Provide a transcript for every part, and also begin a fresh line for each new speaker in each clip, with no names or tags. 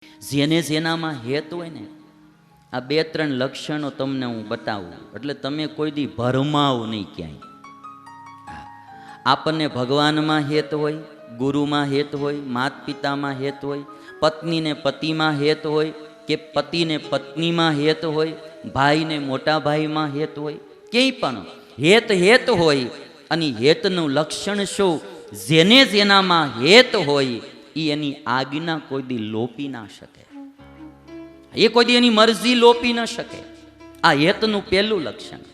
જેને જેનામાં હેત હોય ને, આ બે ત્રણ લક્ષણો તમને હું બતાવું એટલે તમે કોઈ દી ભરમાવ નહીં ક્યાંય. આપણને ભગવાનમાં હેત હોય, ગુરુમાં હેત હોય, માત પિતામાં હેત હોય, પત્નીને પતિમાં હેત હોય કે પતિને પત્નીમાં હેત હોય, ભાઈને મોટા ભાઈમાં હેત હોય, ક્યાંય પણ હેત હેત હોય. અને હેતનું લક્ષણ શું? જેને જેનામાં હેત હોય એ એની આજ્ઞા કોઈ દી લોપી ના શકે, એ કોઈ દી એની મરજી લોપી ન શકે. આ હેતનું પહેલું લક્ષણ.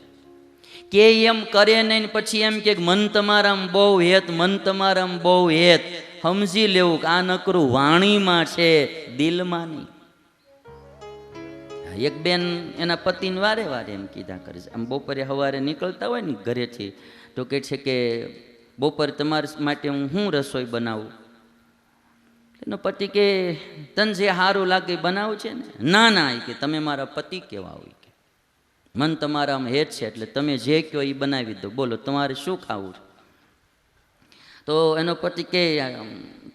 કે એમ કરે નહીં પછી એમ કે મન તમારામાં બહુ હેત, મન તમારામાં બહુ હેત. સમજી લેવું કે આ નકરું વાણીમાં છે, દિલમાં નહીં. એક બેન એના પતિને વારે વારે એમ કીધા કરે છે. આમ બપોરે સવારે નીકળતા હોય ને ઘરેથી તો કહે છે કે બપોરે તમારા માટે હું શું રસોઈ બનાવું? એનો પતિ કે તને જે સારું લાગે બનાવું છે ને. ના ના, એ કે તમે મારા પતિ કેવા હોય, કે મન તમારામાં હેત છે એટલે તમે જે કહો એ બનાવી દો, બોલો તમારે શું ખાવું? તો એનો પતિ કે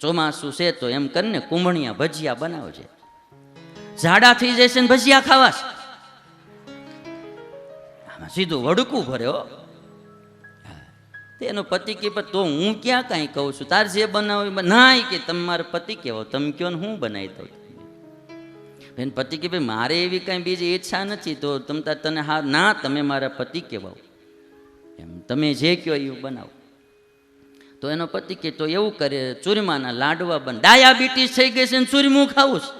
ચોમાસું છે તો એમ કરીને કુંભણિયા ભજીયા બનાવજે, ઝાડા થઈ જશે ને ભજીયા ખાવા છે. આમાં સીધું વડકું ભરે હો. એનો પતિ કે તો હું ક્યાં કાંઈ કહું છું, તાર જે બનાવું ના, કે તમે મારા પતિ કહેવો, તમે કહો ને હું બનાવી દઉં. બેન પતિ કે ભાઈ મારે એવી કાંઈ બીજી ઈચ્છા નથી, તો તને હા ના, તમે મારા પતિ કહેવાઓ, એમ તમે જે કહો એવું બનાવો. તો એનો પતિ કે તો એવું કરે, ચૂરમાના લાડવા બન, ડાયાબિટીસ થઈ ગઈ છે ને ચૂરમું ખાવું છે.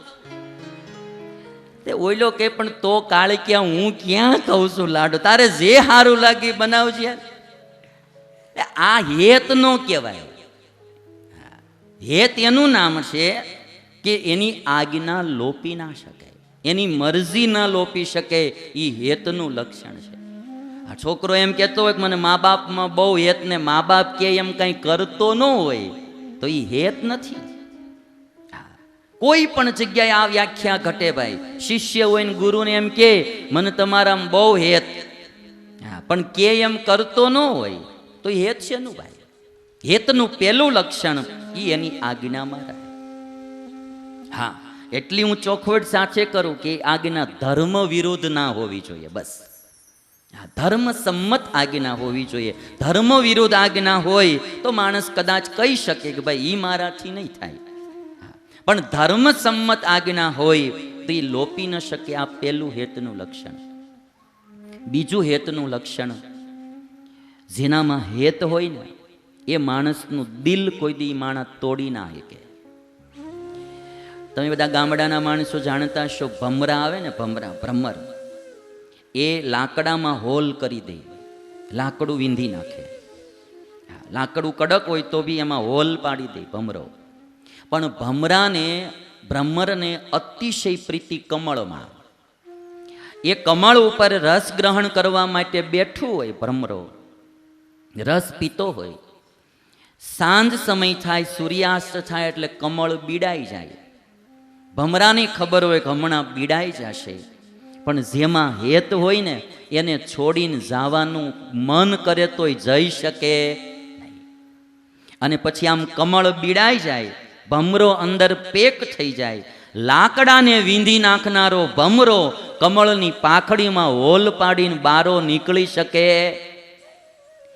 તે ઓઈલો કે પણ તો કાળ ક્યાં હું ક્યાં કહું છું લાડુ, તારે જે સારું લાગે બનાવજે યાર. આ હેત નો કહેવાય. હેત એનું નામ છે કે એની આજ્ઞા લોપી ના શકે, એની મરજી ના લોપી શકે, એ હેતનું લક્ષણ છે. આ છોકરો એમ કહેતો હોય કે મને મા બાપમાં બહુ હેત, ને મા બાપ કે એમ કંઈ કરતો ન હોય તો એ હેત નથી. કોઈ પણ જગ્યાએ આ વ્યાખ્યા ઘટે ભાઈ. શિષ્ય હોય ને ગુરુને એમ કે મને તમારામાં બહુ હેત, પણ કે એમ કરતો ન હોય તો હેત છે નું ભાઈ? હેતનું પહેલું લક્ષણ એ એની આજ્ઞામાં રહે. હા, એટલી હું ચોખવટ સાથે કરું કે આજ્ઞા ધર્મ વિરુદ્ધ ના હોવી જોઈએ, બસ. ધર્મ સંમત આજ્ઞા હોવી જોઈએ. ધર્મ વિરુદ્ધ આજ્ઞા હોય તો માણસ કદાચ કહી શકે કે ભાઈ ઈ મારાથી નહીં થાય, પણ ધર્મ સંમત આજ્ઞા હોય તો એ લોપી ન શકે. આ પહેલું હેતનું લક્ષણ. બીજું હેતનું લક્ષણ, જેનામાં હેત હોય ને એ માણસનું દિલ કોઈ દી માણસ તોડી ના શકે. તમે બધા ગામડાના માણસો જાણતા છો, ભમરા આવે ને, ભ્રમર, એ લાકડામાં હોલ કરી દે, લાકડું વીંધી નાખે. લાકડું કડક હોય તો બી એમાં હોલ પાડી દે ભમરો. પણ ભ્રમરને અતિશય પ્રીતિ કમળમાં. એ કમળ ઉપર રસ ગ્રહણ કરવા માટે બેઠું હોય ભ્રમરો, રસ પીતો હોય. સાંજ સમય થાય, સૂર્યાસ્ત થાય એટલે કમળ બીડાઈ જાય. ભમરાની ખબર હોય કે હમણાં બીડાઈ જશે, પણ જેમાં હેત હોય ને એને છોડીને જવાનું મન કરે તોય જઈ શકે નહીં. અને પછી આમ કમળ બીડાઈ જાય, ભમરો અંદર પેક થઈ જાય. લાકડાને વીંધી નાખનારો ભમરો કમળની પાંખડીમાં હોલ પાડીને બારો નીકળી શકે?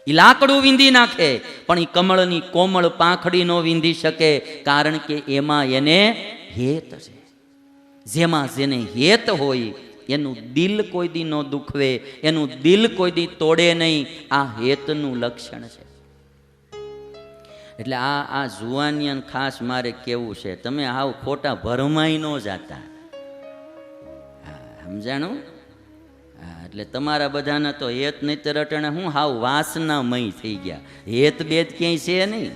એ લાકડું વીંધી નાખે પણ એ કમળની કોમળ પાંખડી નો વીંધી શકે, કારણ કે એમાં એને હેત છે. જેમાં જેને હેત હોય એનું દિલ કોઈ દી નો દુખવે, એનું દિલ કોઈ દી તોડે નહીં. આ હેતનું લક્ષણ છે. એટલે આ જુવાનિયાને ખાસ મારે કેવું છે, તમે આવ ખોટા ભરમાઈ ન જાતા, સમજાણું? એટલે તમારા બધાના તો હેત નહીં તો રટણે હું હાવ વાસનામય થઈ ગયા. હેત બેદ ક્યાંય છે નહીં.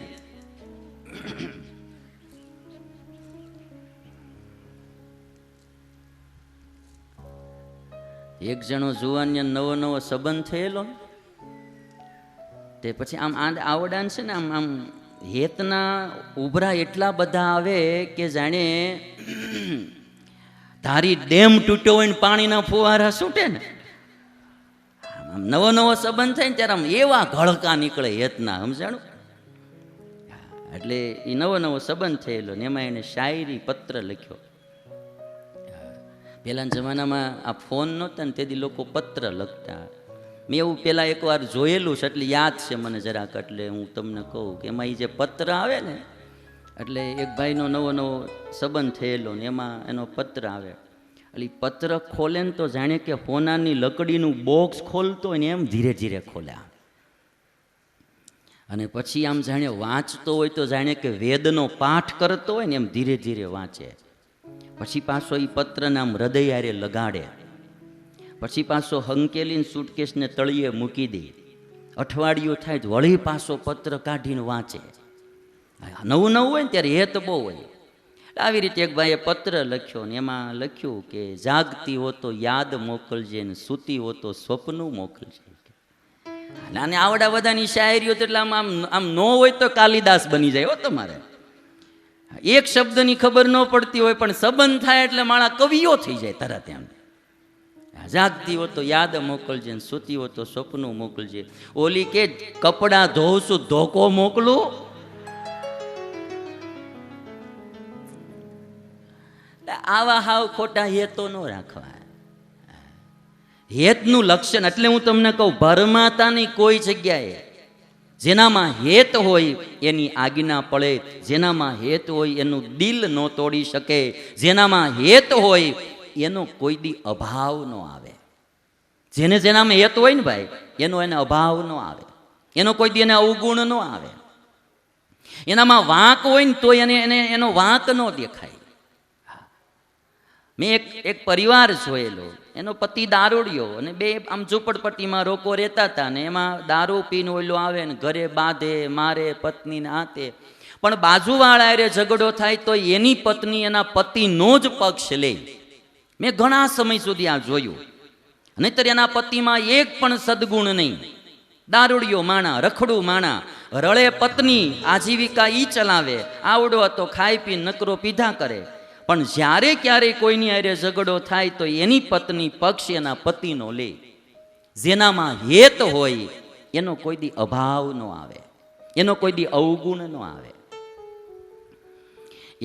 એક જણો જુવાનિયા નવો નવો સંબંધ થયેલો, તે પછી આમ આવડાન છે ને આમ હેતના ઉભરા એટલા બધા આવે કે જાણે ધારી ડેમ તૂટ્યો હોય ને પાણીના ફુવારા છૂટે ને, આમ નવો નવો સંબંધ થાય ને ત્યારે આમ એવા ઘડકા નીકળે હેતના, સમજાણું? એટલે એ નવો નવો સંબંધ થયેલો ને એમાં એને શાયરી પત્ર લખ્યો પહેલાના જમાનામાં આ ફોન નહોતા ને તેથી લોકો પત્ર લખતા. મેં એવું પહેલાં એકવાર જોયેલું છે એટલે યાદ છે મને જરાક, એટલે હું તમને કહું કે એમાં એ જે પત્ર આવે ને, એટલે એક ભાઈનો નવો નવો સંબંધ થયેલો ને એમાં એનો પત્ર આવે, એટલે એ પત્ર ખોલે ને તો જાણે કે હોનાની લકડીનું બોક્સ ખોલતો હોય ને એમ ધીરે ધીરે ખોલ્યા, અને પછી આમ જાણે વાંચતો હોય તો જાણે કે વેદનો પાઠ કરતો હોય ને એમ ધીરે ધીરે વાંચે. પછી પાછો એ પત્રને આમ હૃદય હારે લગાડે, પછી પાછો હંકેલીને સુટકેસને તળિયે મૂકી દે. અઠવાડિયું થાય વળી પાછો પત્ર કાઢીને વાંચે. નવું નવું હોય ને ત્યારે હેત બહુ હોય. આવી રીતે એક ભાઈએ પત્ર લખ્યો ને એમાં લખ્યું કે જાગતી હો તો યાદ મોકલજે ને સૂતી હો તો સ્વપ્નું મોકલજે. અને આવડા બધાની શાયરીઓ તો એટલે આમ આમ આમ ન હોય તો કાલિદાસ બની જાય હો તમારે. એક શબ્દની ખબર ન પડતી હોય પણ સંબંધ થાય એટલે મારા કવિઓ થઈ જાય તરત એમ. જાગતી હો તો યાદ મોકલજે ને સૂતી હો તો સ્વપ્નું મોકલજે. ઓલી કે કપડાં ધોઉં છું ધોકો મોકલું. આવા હાવ ખોટા હેતો ન રાખવા. હેતનું લક્ષણ એટલે હું તમને કહું, ભરમાતાની કોઈ જગ્યાએ જેનામાં હેત હોય એની આજ્ઞા પડે, જેનામાં હેત હોય એનું દિલ ન તોડી શકે, જેનામાં હેત હોય એનો કોઈ દી અભાવ ન આવે. જેનામાં હેત હોય ને ભાઈ એનો એને અભાવ ન આવે, એનો કોઈ દી એને અવગુણ ન આવે. એનામાં વાંક હોય ને તો એનો વાંક ન દેખાય. મેં એક પરિવાર જોયેલો, એનો પતિ દારૂડિયો અને બે આમ ઝૂંપડપટ્ટીમાં રોકો રહેતા હતા ને એમાં દારૂ પીને ઓલો આવે ને ઘરે બાંધે મારે પત્નીને હાથે. પણ બાજુવાળા અરે ઝઘડો થાય તો એની પત્ની એના પતિનો જ પક્ષ લે. મેં ઘણા સમય સુધી આ જોયું. નહીતર એના પતિમાં એક પણ સદગુણ નહીં. દારૂડિયો માણા, રખડું માણા, રળે પત્ની, આજીવિકા ઈ ચલાવે, આવડો હતો ખાઈ પી નકરો પીધા કરે. પણ જ્યારે ક્યારેય કોઈની હારે ઝઘડો થાય તો એની પત્ની પક્ષ એના પતિનો લે. જેનામાં હેત હોય એનો કોઈ દી અભાવ ન આવે, એનો કોઈ દી અવગુણ ન આવે.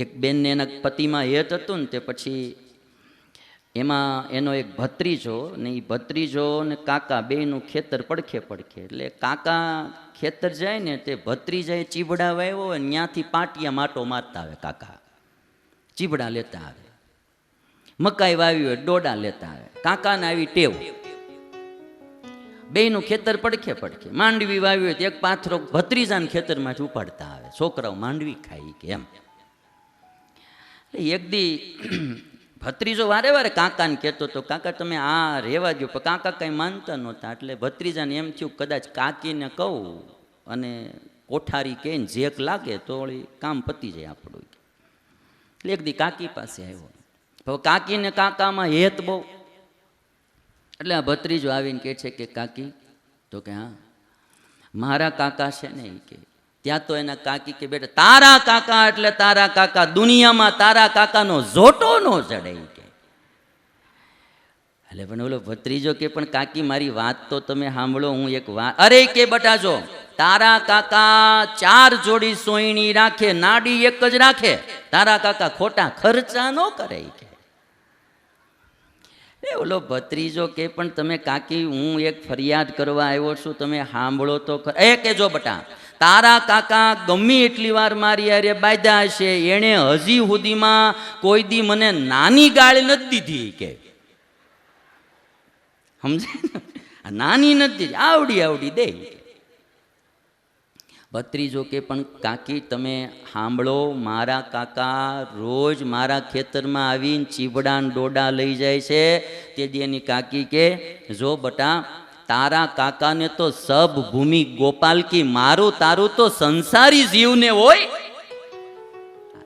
એક બેનને એના પતિમાં હેત હતું ને તે પછી એમાં એનો એક ભત્રીજો ને એ ભત્રીજો ને કાકા બેયનું ખેતર પડખે પડખે, એટલે કાકા ખેતર જાય ને તે ભત્રીજાએ ચીબડા વાવ્યો હોય ત્યાંથી પાટિયા માટો મારતા આવે. કાકા ચીબડા લેતા આવે, મકાઈ વાવી હોય ડોડા લેતા આવે. કાકાને આવી ટેવ. બેયનું ખેતર પડખે પડખે, માંડવી વાવી હોય તો એક પાથરો ભત્રીજાના ખેતરમાંથી ઉપાડતા આવે. છોકરાઓ માંડવી ખાઈ કે એમ. એક દી ભત્રીજો વારે વારે કાકાને કહેતો તો કાકા તમે આ રહેવા દો, પણ કાકા કંઈ માનતા નહોતા. એટલે ભત્રીજાને એમ થયું કદાચ કાકીને કહું અને કોઠારી કહીને જેક લાગે તો વળી કામ પતી જાય આપણું. એટલે એક દી કાકી પાસે આવ્યો. હવે કાકીને કાકામાં હેત બહુ. એટલે આ ભત્રીજો આવીને કહે છે કે કાકી, તો કે હા મારા કાકા છે ને એ કે. ત્યાં તો એના કાકી કે બેટા તારા કાકા એટલે તારા કાકા, દુનિયામાં તારા કાકાનો જોટો ન ચડે કે. એટલે પણ ઓલો ભત્રીજો કે પણ કાકી મારી વાત તો તમે સાંભળો, હું એક વાત. અરે કે બટા જો તારા કાકા 4 જોડી સોયણી રાખે, નાડી એક જ રાખે. તારા કાકા ખોટા ખર્ચા ન કરે કે. ઓલો ભત્રીજો કે પણ તમે કાકી હું એક ફરિયાદ કરવા આવ્યો છું, તમે સાંભળો તો એ કે જો બટા તારા કાકા ગમે એટલી વાર મારી અરે બાંધ્યા હશે, એણે હજી સુધીમાં કોઈ દી મને નાની ગાળી નથી દીધી કે. સમજે? નાની નથી, આવડી આવડી દે. ભત્રીજો કે પણ કાકી તમે સાંભળો, મારા કાકા રોજ મારા ખેતરમાં આવીને ચીબડાન ડોડા લઈ જાય છે. તે દી એની કાકી કે જો બટા તારા કાકાને તો સબ ભૂમિ ગોપાલ કી, મારું તારું તો સંસારી જીવને હોય.